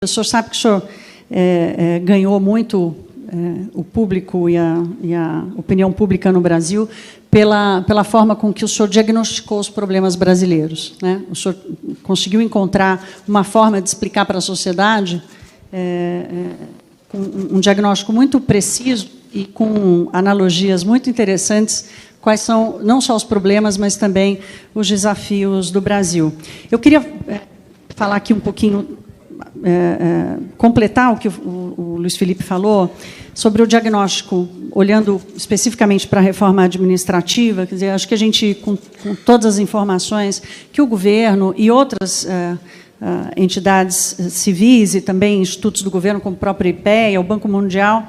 O senhor sabe que o senhor ganhou muito o público e a opinião pública no Brasil pela forma com que o senhor diagnosticou os problemas brasileiros, né? O senhor conseguiu encontrar uma forma de explicar para a sociedade, com um diagnóstico muito preciso e com analogias muito interessantes, quais são não só os problemas, mas também os desafios do Brasil. Eu queria falar aqui um pouquinho, completar o que o Luiz Felipe falou sobre o diagnóstico, olhando especificamente para a reforma administrativa. Quer dizer, acho que a gente, com todas as informações que o governo e outras entidades civis e também institutos do governo, como o próprio IPEA, o Banco Mundial,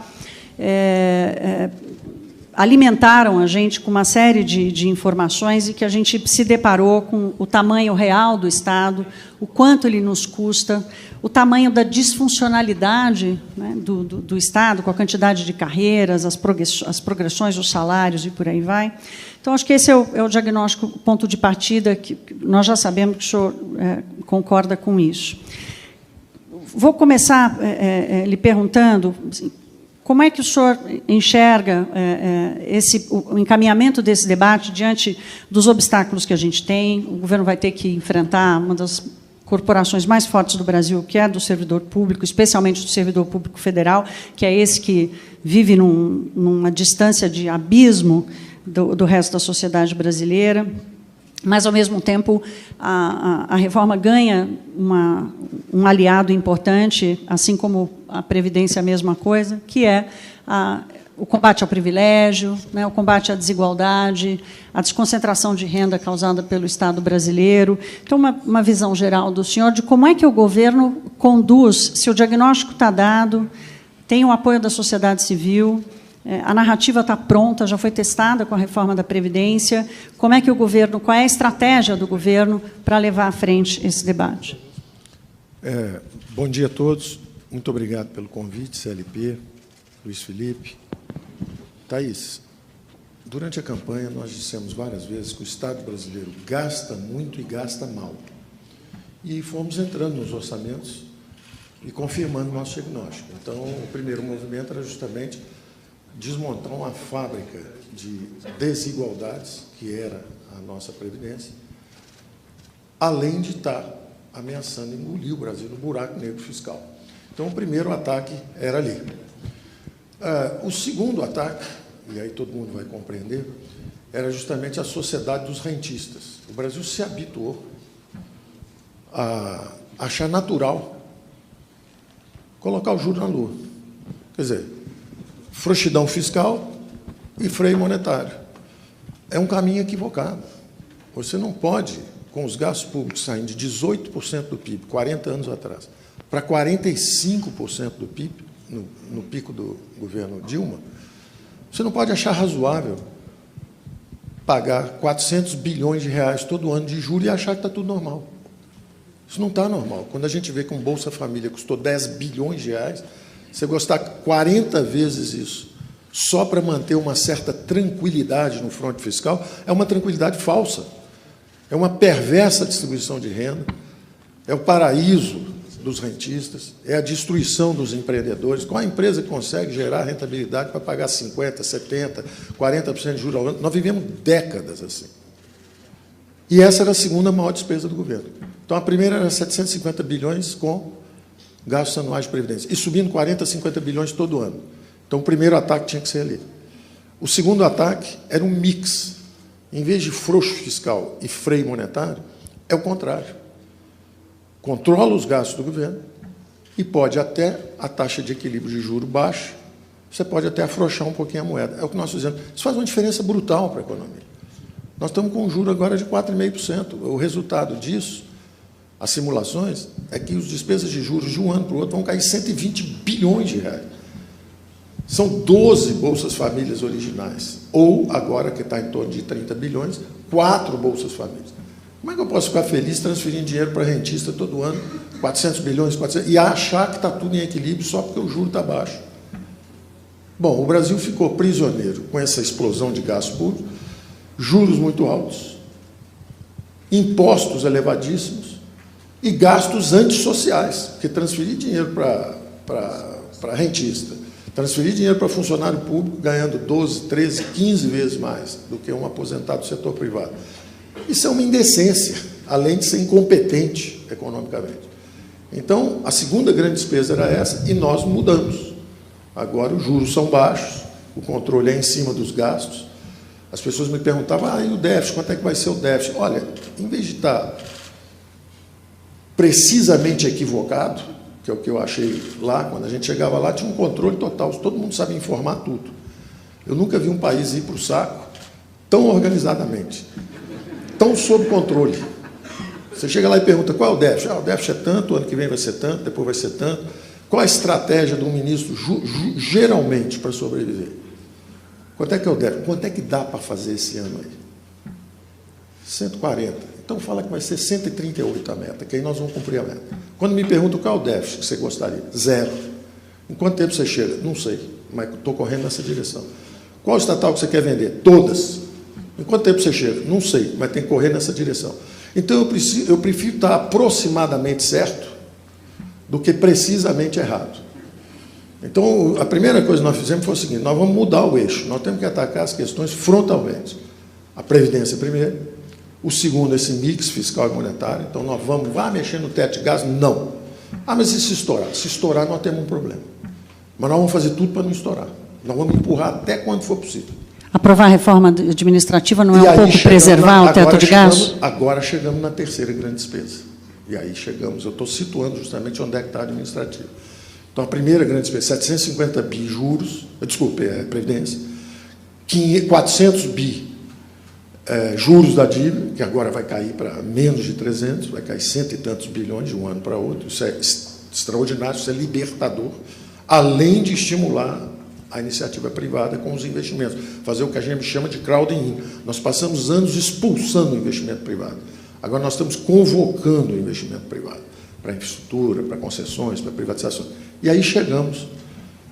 alimentaram a gente com uma série de informações e que a gente se deparou com o tamanho real do Estado, o quanto ele nos custa, o tamanho da disfuncionalidade, né, do Estado, com a quantidade de carreiras, as progressões dos salários e por aí vai. Então, acho que esse é o diagnóstico, o ponto de partida, que nós já sabemos que o senhor concorda com isso. Vou começar lhe perguntando assim, como é que o senhor enxerga o encaminhamento desse debate diante dos obstáculos que a gente tem? O governo vai ter que enfrentar uma das corporações mais fortes do Brasil, que é a do servidor público, especialmente do servidor público federal, que é esse que vive numa distância de abismo do resto da sociedade brasileira. Mas, ao mesmo tempo, a reforma ganha um aliado importante, assim como a Previdência, a mesma coisa, que é o combate ao privilégio, né, o combate à desigualdade, a desconcentração de renda causada pelo Estado brasileiro. Então, uma visão geral do senhor de como é que o governo conduz, se o diagnóstico está dado, tem o apoio da sociedade civil, a narrativa está pronta, já foi testada com a reforma da Previdência. Como é que o governo, qual é a estratégia do governo para levar à frente esse debate? Bom dia a todos. Muito obrigado pelo convite, CLP, Luiz Felipe. Thaís, durante a campanha nós dissemos várias vezes que o Estado brasileiro gasta muito e gasta mal. E fomos entrando nos orçamentos e confirmando o nosso diagnóstico. Então, o primeiro movimento era justamente desmontar uma fábrica de desigualdades, que era a nossa Previdência, além de estar ameaçando engolir o Brasil no buraco negro fiscal. Então, o primeiro ataque era ali. O segundo ataque, e aí todo mundo vai compreender, era justamente a sociedade dos rentistas. O Brasil se habituou a achar natural colocar o juro na lua. Quer dizer, frouxidão fiscal e freio monetário. É um caminho equivocado. Você não pode, com os gastos públicos saindo de 18% do PIB, 40 anos atrás, para 45% do PIB, no pico do governo Dilma, você não pode achar razoável pagar 400 bilhões de reais todo ano de juros e achar que está tudo normal. Isso não está normal. Quando a gente vê que um Bolsa Família custou 10 bilhões de reais, você gastar 40 vezes isso só para manter uma certa tranquilidade no fronte fiscal, é uma tranquilidade falsa. É uma perversa distribuição de renda, é o paraíso dos rentistas, é a destruição dos empreendedores. Qual a empresa que consegue gerar rentabilidade para pagar 50%, 70%, 40% de juros ao ano? Nós vivemos décadas assim. E essa era a segunda maior despesa do governo. Então, a primeira era 750 bilhões com gastos anuais de previdência, e subindo 40, 50 bilhões todo ano. Então, o primeiro ataque tinha que ser ali. O segundo ataque era um mix. Em vez de frouxo fiscal e freio monetário, é o contrário. Controla os gastos do governo e pode até, a taxa de equilíbrio de juros baixa, você pode até afrouxar um pouquinho a moeda. É o que nós fizemos. Isso faz uma diferença brutal para a economia. Nós estamos com um juro agora de 4,5%. O resultado disso, as simulações, é que as despesas de juros de um ano para o outro vão cair 120 bilhões de reais. São 12 Bolsas Famílias originais, ou, agora que está em torno de 30 bilhões, 4 Bolsas Famílias. Como é que eu posso ficar feliz transferindo dinheiro para rentista todo ano, 400 bilhões, 400, e achar que está tudo em equilíbrio só porque o juro está baixo? Bom, o Brasil ficou prisioneiro com essa explosão de gasto público, juros muito altos, impostos elevadíssimos, E gastos antissociais, porque transferir dinheiro para rentista, transferir dinheiro para funcionário público ganhando 12, 13, 15 vezes mais do que um aposentado do setor privado. Isso é uma indecência, além de ser incompetente economicamente. Então, a segunda grande despesa era essa, e nós mudamos. Agora os juros são baixos, o controle é em cima dos gastos. As pessoas me perguntavam, e o déficit, quanto é que vai ser o déficit? Olha, em vez de estar precisamente equivocado, que é o que eu achei lá, quando a gente chegava lá, tinha um controle total, todo mundo sabe informar tudo. Eu nunca vi um país ir para o saco tão organizadamente, tão sob controle. Você chega lá e pergunta, qual é o déficit? O déficit é tanto, o ano que vem vai ser tanto, depois vai ser tanto. Qual a estratégia do ministro, geralmente, para sobreviver? Quanto é que é o déficit? Quanto é que dá para fazer esse ano aí? 140. Então fala que vai ser 138 a meta, que aí nós vamos cumprir a meta. Quando me perguntam qual é o déficit que você gostaria? 0. Em quanto tempo você chega? Não sei, mas estou correndo nessa direção. Qual estatal que você quer vender? Todas. Em quanto tempo você chega? Não sei, mas tem que correr nessa direção. Então eu prefiro estar aproximadamente certo do que precisamente errado. Então a primeira coisa que nós fizemos foi o seguinte, nós vamos mudar o eixo, nós temos que atacar as questões frontalmente. A Previdência primeiro, o segundo, esse mix fiscal e monetário. Então, nós vamos mexer no teto de gastos? Não. Mas e se estourar? Se estourar, nós temos um problema. Mas nós vamos fazer tudo para não estourar. Nós vamos empurrar até quando for possível. Aprovar a reforma administrativa não é um pouco preservar o teto de gastos? Agora chegamos na terceira grande despesa. E aí chegamos, eu estou situando justamente onde é que está a administrativa. Então, a primeira grande despesa, 750 bi juros, Previdência, 400 bi juros da dívida, que agora vai cair para menos de 300, vai cair 100 e tantos bilhões de um ano para outro. Isso é extraordinário, isso é libertador, além de estimular a iniciativa privada com os investimentos, fazer o que a gente chama de crowding in. Nós passamos anos expulsando o investimento privado. Agora nós estamos convocando o investimento privado para infraestrutura, para concessões, para privatização. E aí chegamos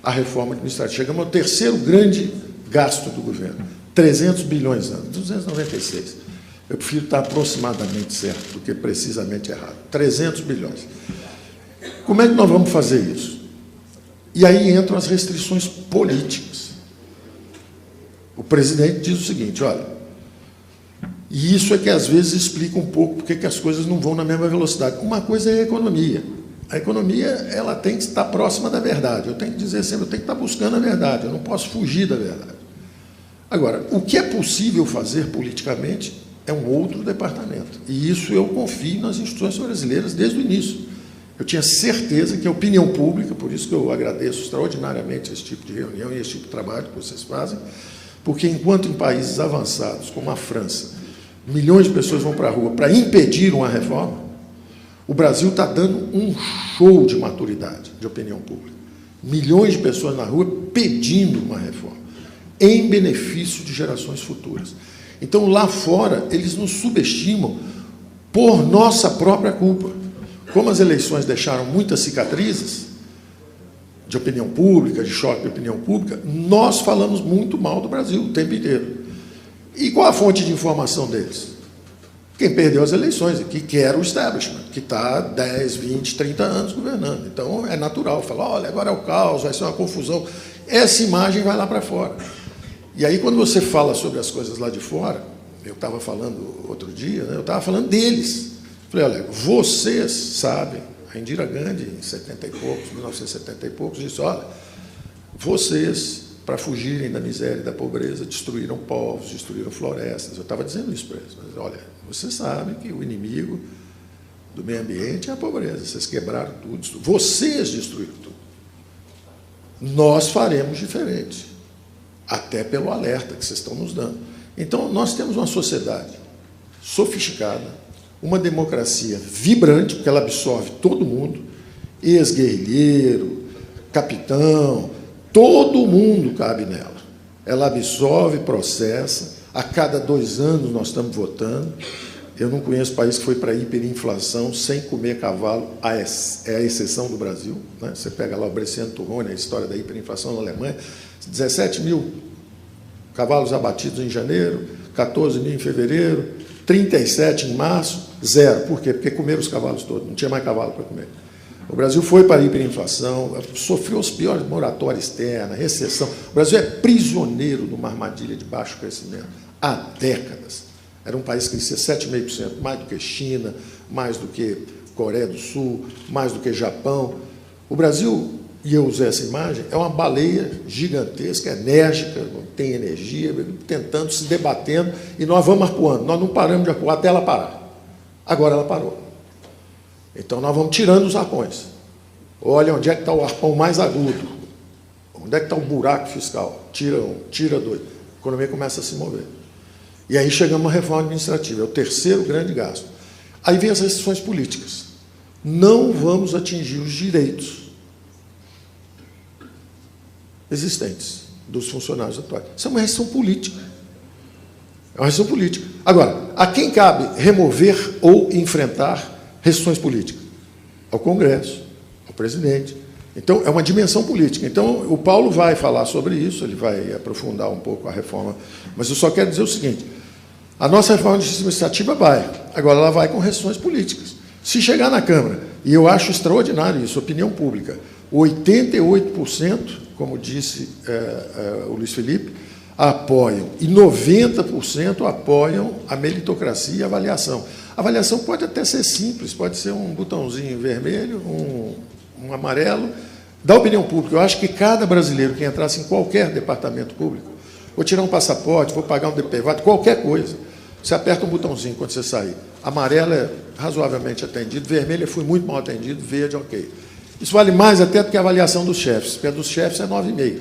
à reforma administrativa. Chegamos ao terceiro grande gasto do governo. 300 bilhões anos, 296. Eu prefiro estar aproximadamente certo do que precisamente errado. 300 bilhões. Como é que nós vamos fazer isso? E aí entram as restrições políticas. O presidente diz o seguinte, olha, e isso é que às vezes explica um pouco porque que as coisas não vão na mesma velocidade. Uma coisa é a economia. A economia, ela tem que estar próxima da verdade. Eu tenho que dizer sempre, eu tenho que estar buscando a verdade, eu não posso fugir da verdade. Agora, o que é possível fazer politicamente é um outro departamento. E isso eu confio nas instituições brasileiras desde o início. Eu tinha certeza que a opinião pública, por isso que eu agradeço extraordinariamente esse tipo de reunião e esse tipo de trabalho que vocês fazem, porque enquanto em países avançados, como a França, milhões de pessoas vão para a rua para impedir uma reforma, o Brasil está dando um show de maturidade de opinião pública. Milhões de pessoas na rua pedindo uma reforma, em benefício de gerações futuras. Então, lá fora, eles nos subestimam por nossa própria culpa. Como as eleições deixaram muitas cicatrizes de opinião pública, de choque de opinião pública, nós falamos muito mal do Brasil o tempo inteiro. E qual a fonte de informação deles? Quem perdeu as eleições, que era o establishment, que está há 10, 20, 30 anos governando. Então, é natural falar, olha, agora é o caos, vai ser uma confusão. Essa imagem vai lá para fora. E aí, quando você fala sobre as coisas lá de fora, eu estava falando outro dia, né, eu estava falando deles. Falei, olha, vocês sabem, a Indira Gandhi, em 70 e poucos, 1970 e poucos, disse, olha, vocês, para fugirem da miséria e da pobreza, destruíram povos, destruíram florestas. Eu estava dizendo isso para eles. Mas, olha, vocês sabem que o inimigo do meio ambiente é a pobreza. Vocês quebraram tudo. Vocês destruíram tudo. Nós faremos diferente. Até pelo alerta que vocês estão nos dando. Então, nós temos uma sociedade sofisticada, uma democracia vibrante, porque ela absorve todo mundo, ex-guerrilheiro, capitão, todo mundo cabe nela. Ela absorve, processa, a cada 2 anos nós estamos votando. Eu não conheço país que foi para hiperinflação sem comer cavalo, é a exceção do Brasil. Né? Você pega lá o Bresciano Turrone, a história da hiperinflação na Alemanha, 17 mil cavalos abatidos em janeiro, 14 mil em fevereiro, 37 em março, 0. Por quê? Porque comeram os cavalos todos, não tinha mais cavalo para comer. O Brasil foi para a hiperinflação, sofreu as piores moratórias externas, recessão. O Brasil é prisioneiro de uma armadilha de baixo crescimento há décadas. Era um país que crescia 7,5%, mais do que China, mais do que Coreia do Sul, mais do que Japão. O Brasil, e eu usei essa imagem, é uma baleia gigantesca, enérgica, tem energia, tentando, se debatendo, e nós vamos arpoando. Nós não paramos de arpoar até ela parar. Agora ela parou. Então, nós vamos tirando os arpões. Olha onde é que está o arpão mais agudo. Onde é que está o buraco fiscal? Tira um, tira dois. A economia começa a se mover. E aí chegamos à reforma administrativa. É o terceiro grande gasto. Aí vem as restrições políticas. Não vamos atingir os direitos existentes dos funcionários atuais. Isso é uma restrição política. É uma restrição política. Agora, a quem cabe remover ou enfrentar restrições políticas? Ao Congresso, ao presidente. Então, é uma dimensão política. Então, o Paulo vai falar sobre isso, ele vai aprofundar um pouco a reforma, mas eu só quero dizer o seguinte, a nossa reforma administrativa vai, agora ela vai com restrições políticas. Se chegar na Câmara, e eu acho extraordinário isso, opinião pública, 88%, como disse o Luiz Felipe, apoiam, e 90% apoiam a meritocracia e a avaliação. A avaliação pode até ser simples, pode ser um botãozinho vermelho, um amarelo, da opinião pública. Eu acho que cada brasileiro que entrasse em qualquer departamento público, vou tirar um passaporte, vou pagar um DPVAT, qualquer coisa, você aperta um botãozinho quando você sair. Amarelo é razoavelmente atendido, vermelho é fui muito mal atendido, verde, ok. Isso vale mais até do que a avaliação dos chefes, porque a dos chefes é 9,5.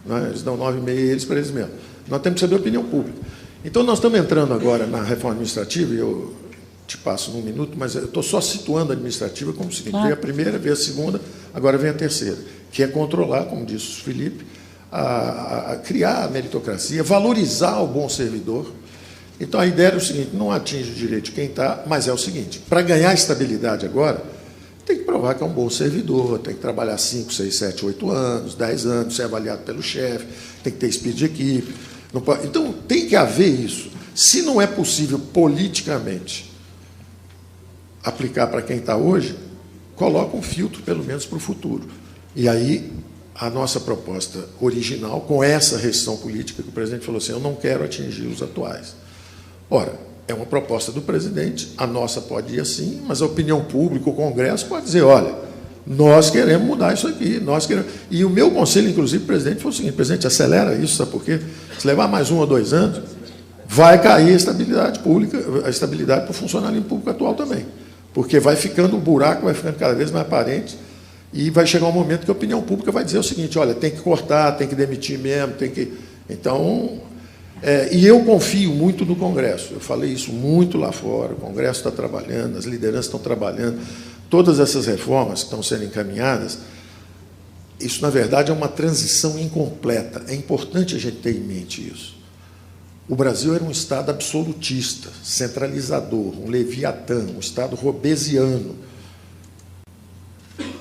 Né? Eles dão 9,5 eles para eles mesmos. Nós temos que saber a opinião pública. Então, nós estamos entrando agora na reforma administrativa, e eu te passo num minuto, mas eu estou só situando a administrativa como o seguinte, veio a primeira, veio a segunda, agora vem a terceira, que é controlar, como disse o Felipe, a criar a meritocracia, valorizar o bom servidor. Então, a ideia é o seguinte, não atinge o direito de quem está, mas é o seguinte, para ganhar estabilidade agora, tem que provar que é um bom servidor, tem que trabalhar 5, 6, 7, 8 anos, 10 anos, ser avaliado pelo chefe, tem que ter espírito de equipe. Não pode... Então, tem que haver isso. Se não é possível politicamente aplicar para quem está hoje, coloca um filtro, pelo menos, para o futuro. E aí, a nossa proposta original, com essa restrição política que o presidente falou assim, eu não quero atingir os atuais. Ora, é uma proposta do presidente, a nossa pode ir assim, mas a opinião pública, o Congresso, pode dizer, olha, nós queremos mudar isso aqui, nós queremos... E o meu conselho, inclusive, presidente, foi o seguinte, presidente, acelera isso, sabe por quê? Se levar mais 1 ou 2 anos, vai cair a estabilidade pública, a estabilidade para o funcionalismo público atual também. Porque vai ficando, o buraco vai ficando cada vez mais aparente e vai chegar um momento que a opinião pública vai dizer o seguinte, olha, tem que cortar, tem que demitir mesmo, tem que... Então, e eu confio muito no Congresso, eu falei isso muito lá fora, o Congresso está trabalhando, as lideranças estão trabalhando, todas essas reformas que estão sendo encaminhadas, isso, na verdade, é uma transição incompleta. É importante a gente ter em mente isso. O Brasil era um Estado absolutista, centralizador, um leviatã, um Estado robesiano,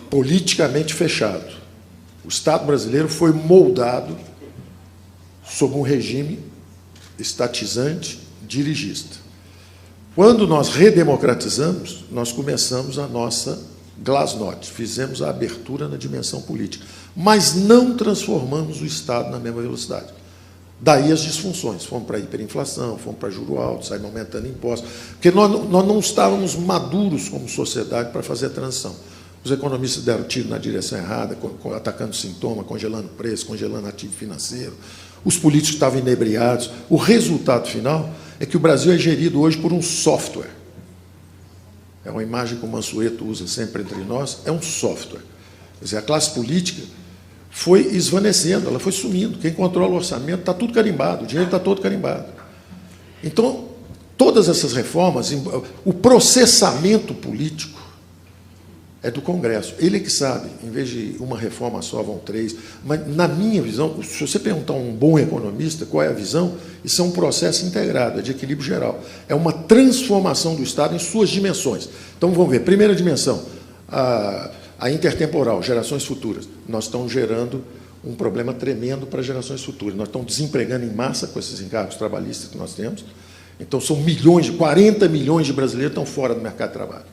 politicamente fechado. O Estado brasileiro foi moldado sob um regime estatizante, dirigista. Quando nós redemocratizamos, nós começamos a nossa glasnost, fizemos a abertura na dimensão política, mas não transformamos o Estado na mesma velocidade. Daí as disfunções, fomos para a hiperinflação, fomos para juro alto, saímos aumentando impostos, porque nós não estávamos maduros como sociedade para fazer a transição. Os economistas deram tiro na direção errada, atacando sintoma, congelando preço, congelando ativo financeiro, os políticos estavam inebriados. O resultado final é que o Brasil é gerido hoje por um software. É uma imagem que o Mansueto usa sempre entre nós, é um software. Quer dizer, a classe política foi esvanecendo, ela foi sumindo. Quem controla o orçamento está tudo carimbado, o dinheiro está todo carimbado. Então, todas essas reformas, o processamento político é do Congresso. Ele é que sabe, em vez de uma reforma só, vão 3. Mas, na minha visão, se você perguntar a um bom economista qual é a visão, isso é um processo integrado, é de equilíbrio geral. É uma transformação do Estado em suas dimensões. Então, vamos ver. Primeira dimensão, a intertemporal, gerações futuras. Nós estamos gerando um problema tremendo para gerações futuras. Nós estamos desempregando em massa com esses encargos trabalhistas que nós temos. Então, são milhões, 40 milhões de brasileiros estão fora do mercado de trabalho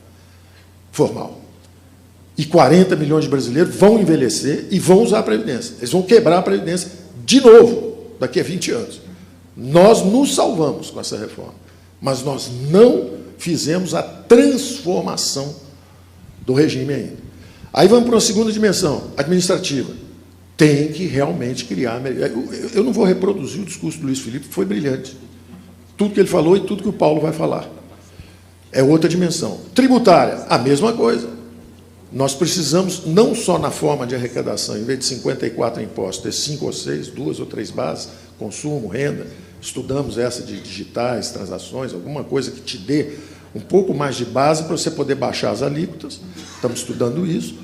formal. E 40 milhões de brasileiros vão envelhecer e vão usar a Previdência. Eles vão quebrar a Previdência de novo, daqui a 20 anos. Nós nos salvamos com essa reforma, mas nós não fizemos a transformação do regime ainda. Aí vamos para uma segunda dimensão, administrativa. Tem que realmente criar... Eu não vou reproduzir o discurso do Luiz Felipe, que foi brilhante. Tudo que ele falou e tudo que o Paulo vai falar. É outra dimensão. Tributária, a mesma coisa. Nós precisamos, não só na forma de arrecadação, em vez de 54 impostos, ter 5 ou 6, 2 ou 3 bases, consumo, renda, estudamos essa de digitais, transações, alguma coisa que te dê um pouco mais de base para você poder baixar as alíquotas, estamos estudando isso,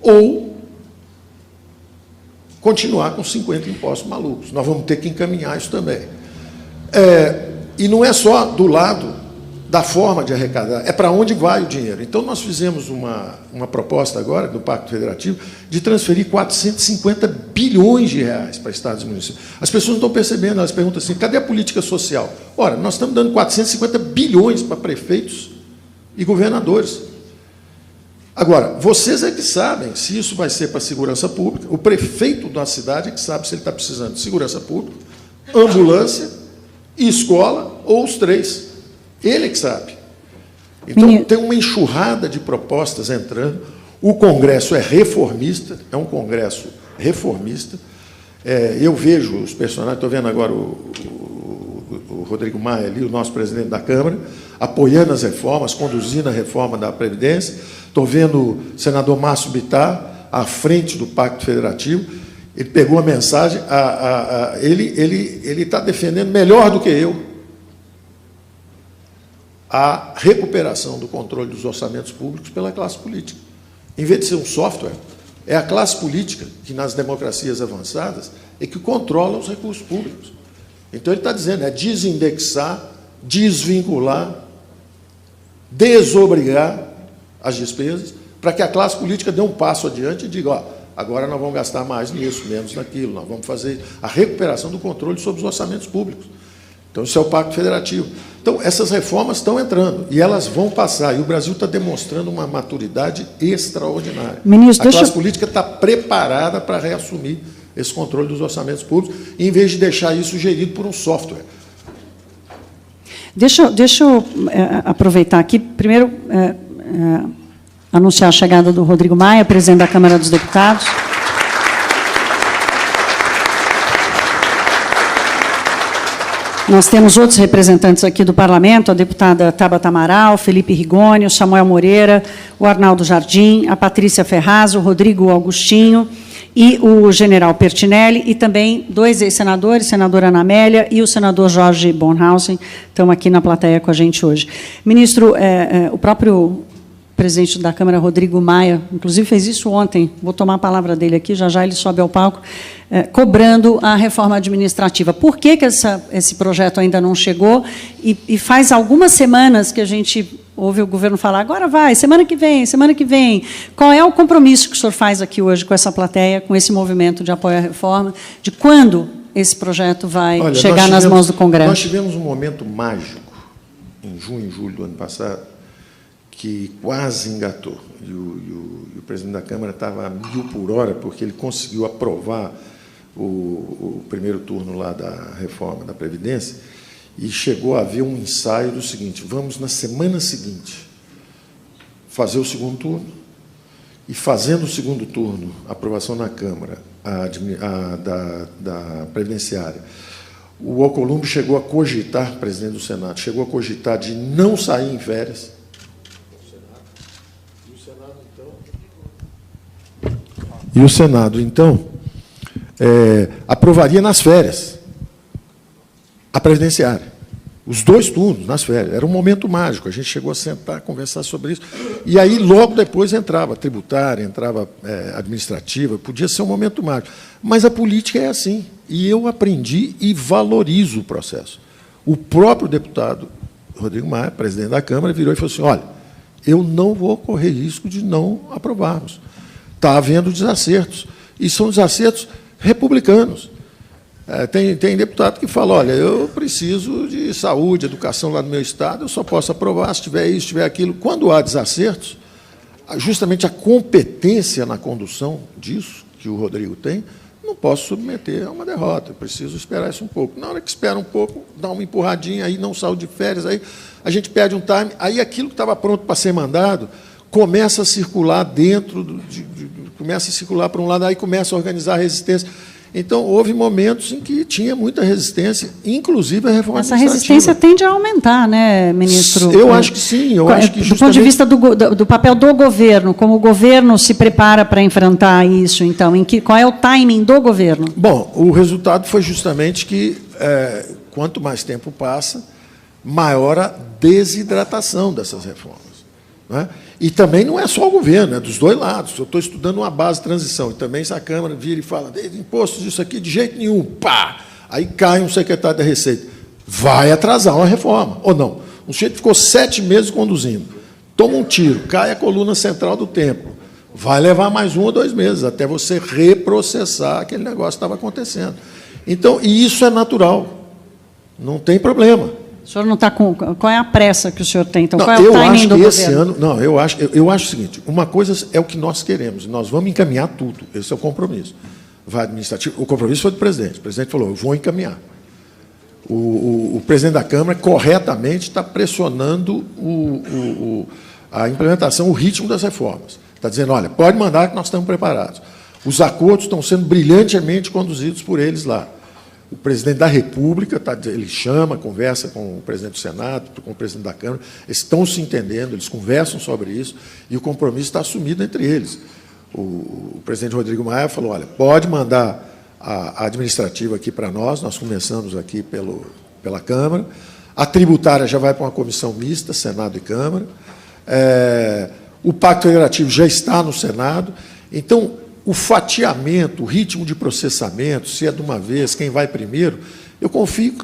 ou continuar com 50 impostos malucos. Nós vamos ter que encaminhar isso também. E não é só do lado da forma de arrecadar, é para onde vai o dinheiro. Então, nós fizemos uma proposta agora, do Pacto Federativo, de transferir 450 bilhões de reais para estados e municípios. As pessoas não estão percebendo, elas perguntam assim, cadê a política social? Ora, nós estamos dando 450 bilhões para prefeitos e governadores. Agora, vocês é que sabem se isso vai ser para a segurança pública, o prefeito da cidade é que sabe se ele está precisando de segurança pública, ambulância e escola, ou os três. Ele é que sabe. Então, tem uma enxurrada de propostas entrando. O Congresso é reformista, é um Congresso reformista. Eu vejo os personagens, estou vendo agora o Rodrigo Maia ali, o nosso presidente da Câmara, apoiando as reformas, conduzindo a reforma da Previdência. Estou vendo o senador Márcio Bittar à frente do Pacto Federativo. Ele pegou a mensagem, ele está defendendo melhor do que eu a recuperação do controle dos orçamentos públicos pela classe política. Em vez de ser um software, é a classe política que, nas democracias avançadas, é que controla os recursos públicos. Então, ele está dizendo, é desindexar, desvincular, desobrigar as despesas, para que a classe política dê um passo adiante e diga, ó, agora nós vamos gastar mais nisso, menos naquilo, nós vamos fazer a recuperação do controle sobre os orçamentos públicos. Então, isso é o Pacto Federativo. Então, essas reformas estão entrando e elas vão passar. E o Brasil está demonstrando uma maturidade extraordinária. Ministro, a classe política está preparada para reassumir esse controle dos orçamentos públicos, em vez de deixar isso gerido por um software. Deixa eu aproveitar aqui, primeiro, anunciar a chegada do Rodrigo Maia, presidente da Câmara dos Deputados. Nós temos outros representantes aqui do Parlamento, a deputada Tabata Amaral, Felipe Rigoni, o Samuel Moreira, o Arnaldo Jardim, a Patrícia Ferraz, o Rodrigo Augustinho e o general Pertinelli, e também 2 ex-senadores, senadora Ana Amélia e o senador Jorge Bornhausen, estão aqui na plateia com a gente hoje. Ministro, o próprio presidente da Câmara, Rodrigo Maia, inclusive fez isso ontem, vou tomar a palavra dele aqui, já já ele sobe ao palco, cobrando a reforma administrativa. Por que esse projeto ainda não chegou? E faz algumas semanas que a gente ouve o governo falar, agora vai, semana que vem, semana que vem. Qual é o compromisso que o senhor faz aqui hoje com essa plateia, com esse movimento de apoio à reforma, de quando esse projeto vai chegar nas mãos do Congresso? Nós tivemos um momento mágico, em junho e julho do ano passado, que quase engatou. E o presidente da Câmara estava a 1000 por hora, porque ele conseguiu aprovar o primeiro turno lá da reforma da Previdência, e chegou a haver um ensaio do seguinte, vamos, na semana seguinte, fazer o segundo turno, e fazendo o segundo turno, a aprovação na Câmara da Previdenciária, o Alcolumbre chegou a cogitar, presidente do Senado, chegou a cogitar de não sair em férias. E o Senado, então, aprovaria nas férias a Previdenciária. Os 2 turnos nas férias. Era um momento mágico. A gente chegou a sentar, conversar sobre isso. E aí, logo depois, entrava tributária, entrava administrativa. Podia ser um momento mágico. Mas a política é assim. E eu aprendi e valorizo o processo. O próprio deputado Rodrigo Maia, presidente da Câmara, virou e falou assim, olha, eu não vou correr risco de não aprovarmos. Está havendo desacertos. E são desacertos republicanos. Tem deputado que fala, olha, eu preciso de saúde, educação lá no meu estado, eu só posso aprovar se tiver isso, se tiver aquilo. Quando há desacertos, justamente a competência na condução disso, que o Rodrigo tem, não posso submeter a uma derrota, eu preciso esperar isso um pouco. Na hora que espera um pouco, dá uma empurradinha, aí não saiu de férias, aí a gente perde um time, aí aquilo que estava pronto para ser mandado começa a circular dentro, começa a circular para um lado, aí começa a organizar a resistência. Então, houve momentos em que tinha muita resistência, inclusive a reforma Essa administrativa. resistência tende a aumentar, né, ministro? Eu acho que sim. Eu acho que do ponto de vista do papel do governo, como o governo se prepara para enfrentar isso, então, qual é o timing do governo? Bom, o resultado foi justamente que, quanto mais tempo passa, maior a desidratação dessas reformas. Né? E também não é só o governo, é dos dois lados. Eu estou estudando uma base de transição, e também se a Câmara vira e fala, impostos disso aqui de jeito nenhum, pá! Aí cai um secretário da Receita. Vai atrasar uma reforma, ou não? Um sujeito ficou 7 meses conduzindo, toma um tiro, cai a coluna central do templo. Vai levar mais 1 ou 2 meses, até você reprocessar aquele negócio que estava acontecendo. Então, e isso é natural, não tem problema. O senhor não está com... Qual é a pressa que o senhor tem? Então, não, qual é o timing do esse governo? ano, não, eu acho o seguinte, uma coisa é o que nós queremos, nós vamos encaminhar tudo, esse é o compromisso. Vai administrativo, o compromisso foi do presidente, o presidente falou, eu vou encaminhar. O presidente da Câmara, corretamente, está pressionando a implementação, o ritmo das reformas. Está dizendo, olha, pode mandar que nós estamos preparados. Os acordos estão sendo brilhantemente conduzidos por eles lá. O presidente da República, ele chama, conversa com o presidente do Senado, com o presidente da Câmara, eles estão se entendendo, eles conversam sobre isso, e o compromisso está assumido entre eles. O presidente Rodrigo Maia falou, olha, pode mandar a administrativa aqui para nós começamos aqui pela Câmara, a tributária já vai para uma comissão mista, Senado e Câmara, o Pacto Federativo já está no Senado, então, o fatiamento, o ritmo de processamento, se é de uma vez, quem vai primeiro, eu confio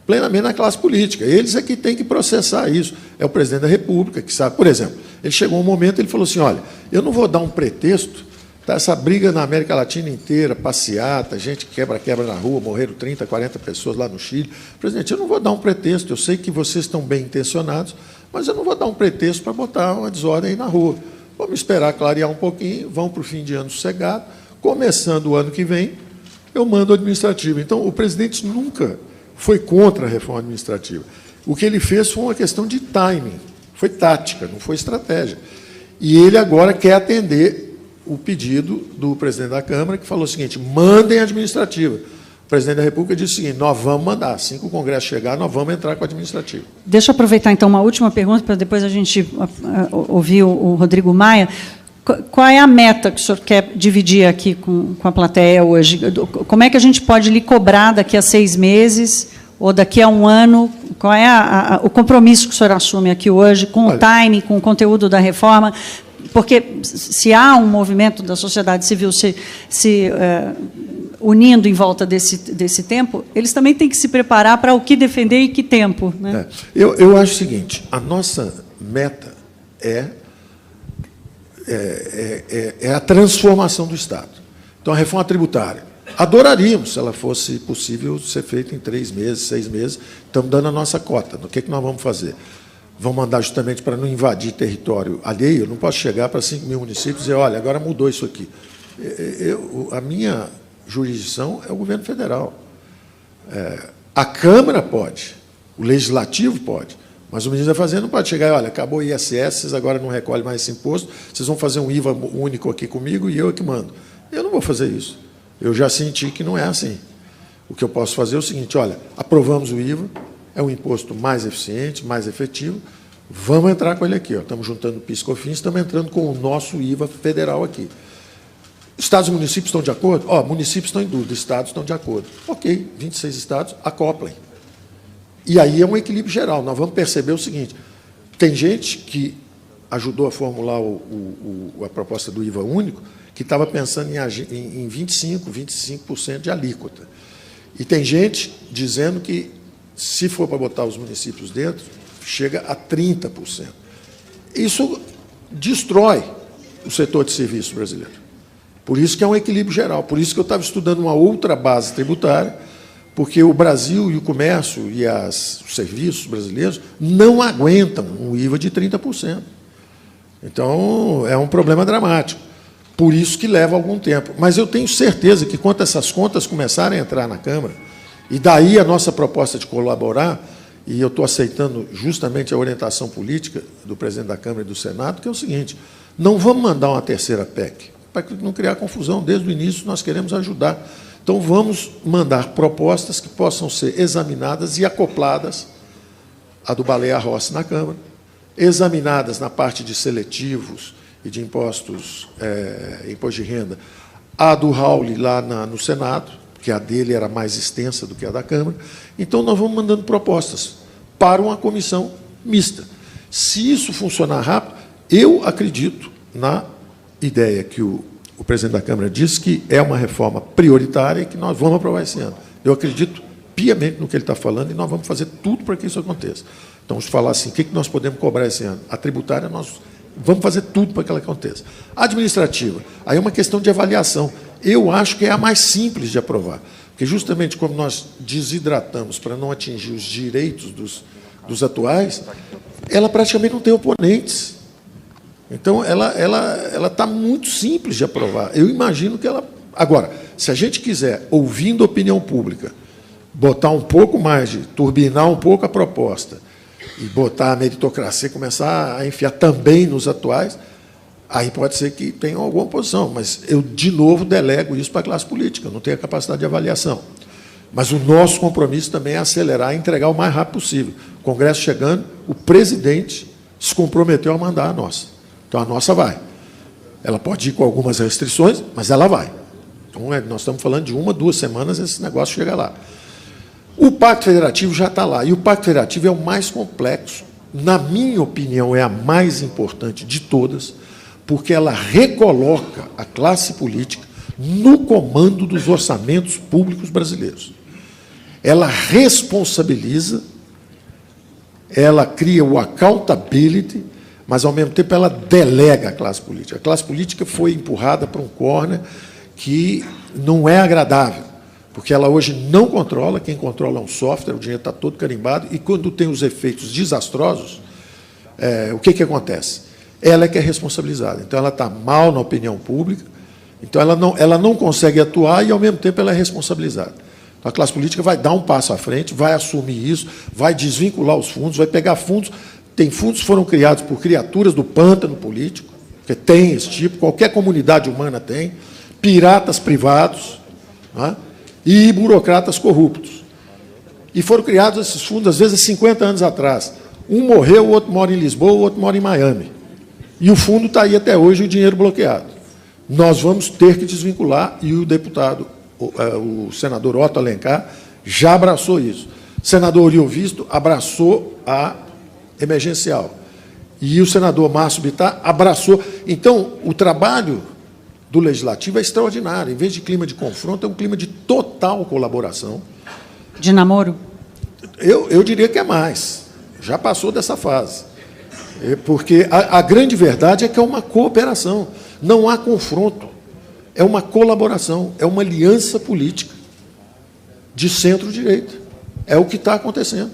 plenamente na classe política. Eles é que têm que processar isso. É o presidente da República que sabe. Por exemplo, ele chegou um momento, ele falou assim, olha, eu não vou dar um pretexto, tá, essa briga na América Latina inteira, passeata, gente que quebra na rua, morreram 30, 40 pessoas lá no Chile. Presidente, eu não vou dar um pretexto, eu sei que vocês estão bem intencionados, mas eu não vou dar um pretexto para botar uma desordem aí na rua. Vamos esperar clarear um pouquinho, vamos para o fim de ano sossegado. Começando o ano que vem, eu mando o administrativo. Então, o presidente nunca foi contra a reforma administrativa. O que ele fez foi uma questão de timing, foi tática, não foi estratégia. E ele agora quer atender o pedido do presidente da Câmara, que falou o seguinte, mandem a administrativa. O presidente da República disse o seguinte, nós vamos mandar, assim que o Congresso chegar, nós vamos entrar com a administrativa. Deixa eu aproveitar, então, uma última pergunta, para depois a gente ouvir o Rodrigo Maia. Qual é a meta que o senhor quer dividir aqui com a plateia hoje? Como é que a gente pode lhe cobrar daqui a 6 meses ou daqui a 1 ano? Qual é o compromisso que o senhor assume aqui hoje com o timing, com o conteúdo da reforma? Porque se há um movimento da sociedade civil unindo em volta desse tempo, eles também têm que se preparar para o que defender e que tempo. Né? Eu acho o seguinte, a nossa meta é a transformação do Estado. Então, a reforma tributária, adoraríamos se ela fosse possível ser feita em 3 meses, 6 meses, estamos dando a nossa cota. O que é que nós vamos fazer? Vamos mandar justamente para não invadir território alheio, eu não posso chegar para 5 mil municípios e dizer, olha, agora mudou isso aqui. A minha jurisdição é o governo federal. A Câmara pode, o Legislativo pode, mas o ministro da Fazenda não pode chegar e, olha, acabou o ISS, vocês agora não recolhem mais esse imposto, vocês vão fazer um IVA único aqui comigo e eu é que mando. Eu não vou fazer isso. Eu já senti que não é assim. O que eu posso fazer é o seguinte, olha, aprovamos o IVA, é um imposto mais eficiente, mais efetivo, vamos entrar com ele aqui. Ó. Estamos juntando o PIS e COFINS, estamos entrando com o nosso IVA federal aqui. Estados e municípios estão de acordo? Municípios estão em dúvida, estados estão de acordo. Ok, 26 estados, acoplem. E aí é um equilíbrio geral. Nós vamos perceber o seguinte, tem gente que ajudou a formular a proposta do IVA único, que estava pensando em 25% de alíquota. E tem gente dizendo que, se for para botar os municípios dentro, chega a 30%. Isso destrói o setor de serviço brasileiro. Por isso que é um equilíbrio geral. Por isso que eu estava estudando uma outra base tributária, porque o Brasil e o comércio e os serviços brasileiros não aguentam um IVA de 30%. Então, é um problema dramático. Por isso que leva algum tempo. Mas eu tenho certeza que, quando essas contas começarem a entrar na Câmara, e daí a nossa proposta de colaborar, e eu estou aceitando justamente a orientação política do presidente da Câmara e do Senado, que é o seguinte: não vamos mandar uma terceira PEC, para não criar confusão. Desde o início, nós queremos ajudar. Então, vamos mandar propostas que possam ser examinadas e acopladas à do Baleia Rossi na Câmara, examinadas na parte de seletivos e de impostos, imposto de renda, a do Raul lá no Senado, que a dele era mais extensa do que a da Câmara. Então, nós vamos mandando propostas para uma comissão mista. Se isso funcionar rápido, eu acredito na ideia que o presidente da Câmara disse, que é uma reforma prioritária e que nós vamos aprovar esse ano. Eu acredito piamente no que ele está falando e nós vamos fazer tudo para que isso aconteça. Então, vamos falar assim, o que nós podemos cobrar esse ano? A tributária, nós vamos fazer tudo para que ela aconteça. A administrativa, aí é uma questão de avaliação. Eu acho que é a mais simples de aprovar, porque justamente como nós desidratamos para não atingir os direitos dos atuais, ela praticamente não tem oponentes. Então, ela está muito simples de aprovar. Eu imagino que ela... Agora, se a gente quiser, ouvindo a opinião pública, botar um pouco mais, turbinar um pouco a proposta, e botar a meritocracia, começar a enfiar também nos atuais, aí pode ser que tenha alguma oposição, mas eu, de novo, delego isso para a classe política, eu não tenho a capacidade de avaliação. Mas o nosso compromisso também é acelerar e entregar o mais rápido possível. O Congresso chegando, o presidente se comprometeu a mandar a nossa. Então, a nossa vai. Ela pode ir com algumas restrições, mas ela vai. Então, nós estamos falando de 1, 2 semanas, esse negócio chega lá. O Pacto Federativo já está lá, e o Pacto Federativo é o mais complexo, na minha opinião, é a mais importante de todas, porque ela recoloca a classe política no comando dos orçamentos públicos brasileiros. Ela responsabiliza, ela cria o accountability, mas, ao mesmo tempo, ela delega a classe política. A classe política foi empurrada para um corner que não é agradável, porque ela hoje não controla, quem controla é um software, o dinheiro está todo carimbado, e quando tem os efeitos desastrosos, o que acontece? Ela é que é responsabilizada. Então, ela está mal na opinião pública, então ela não consegue atuar e, ao mesmo tempo, ela é responsabilizada. Então, a classe política vai dar um passo à frente, vai assumir isso, vai desvincular os fundos, vai pegar fundos. Tem fundos que foram criados por criaturas do pântano político, que tem esse tipo, qualquer comunidade humana tem, piratas privados, né, e burocratas corruptos. E foram criados esses fundos, às vezes, 50 anos atrás. Um morreu, o outro mora em Lisboa, o outro mora em Miami. E o fundo está aí até hoje, o dinheiro bloqueado. Nós vamos ter que desvincular, e o deputado, o senador Otto Alencar, já abraçou isso. O senador Oriovisto abraçou a emergencial. E o senador Márcio Bittar abraçou. Então, o trabalho do Legislativo é extraordinário. Em vez de clima de confronto, é um clima de total colaboração. De namoro? Eu diria que é mais. Já passou dessa fase. Porque a grande verdade é que é uma cooperação. Não há confronto. É uma colaboração, é uma aliança política de centro-direita. É o que está acontecendo.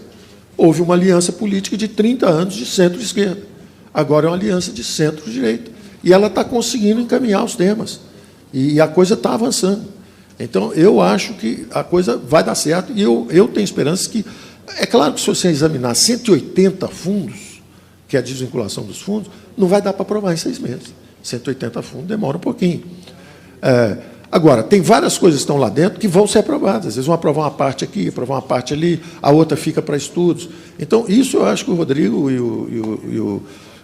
Houve uma aliança política de 30 anos de centro-esquerda. Agora é uma aliança de centro-direita. E ela está conseguindo encaminhar os temas. E a coisa está avançando. Então, eu acho que a coisa vai dar certo. E eu tenho esperança que... É claro que, se você examinar 180 fundos, que é a desvinculação dos fundos, não vai dar para aprovar em 6 meses. 180 fundos demora um pouquinho. Agora, tem várias coisas que estão lá dentro que vão ser aprovadas. Às vezes vão aprovar uma parte aqui, aprovar uma parte ali, a outra fica para estudos. Então, isso eu acho que o Rodrigo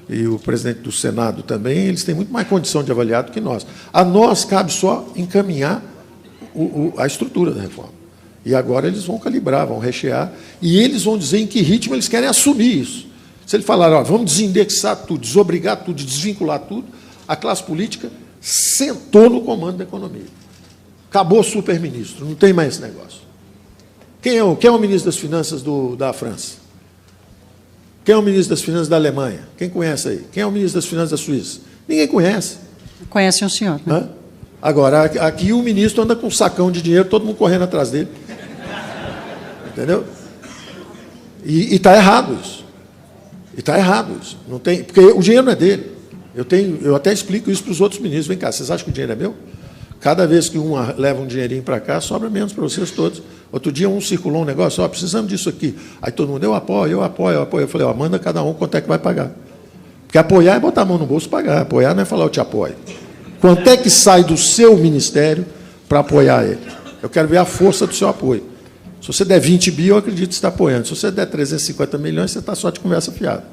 e o presidente do Senado também, eles têm muito mais condição de avaliar do que nós. A nós cabe só encaminhar a estrutura da reforma. E agora eles vão calibrar, vão rechear, e eles vão dizer em que ritmo eles querem assumir isso. Se ele falar, vamos desindexar tudo, desobrigar tudo, desvincular tudo, a classe política sentou no comando da economia. Acabou o superministro, não tem mais esse negócio. Quem é o ministro das Finanças da França? Quem é o ministro das Finanças da Alemanha? Quem conhece aí? Quem é o ministro das Finanças da Suíça? Ninguém conhece. Conhecem o senhor, né? Agora, aqui o ministro anda com um sacão de dinheiro, todo mundo correndo atrás dele. Entendeu? E está errado isso. E está errado isso. Não tem, porque o dinheiro não é dele. Eu até explico isso para os outros ministros. Vem cá, vocês acham que o dinheiro é meu? Cada vez que um leva um dinheirinho para cá, sobra menos para vocês todos. Outro dia um circulou um negócio, ó, precisamos disso aqui. Aí todo mundo, eu apoio, eu apoio, eu apoio. Eu falei, ó, manda cada um quanto é que vai pagar. Porque apoiar é botar a mão no bolso e pagar. Apoiar não é falar, eu te apoio. Quanto é que sai do seu ministério para apoiar ele? Eu quero ver a força do seu apoio. Se você der 20 bi, eu acredito que você está apoiando. Se você der 350 milhões, você está só de conversa fiada.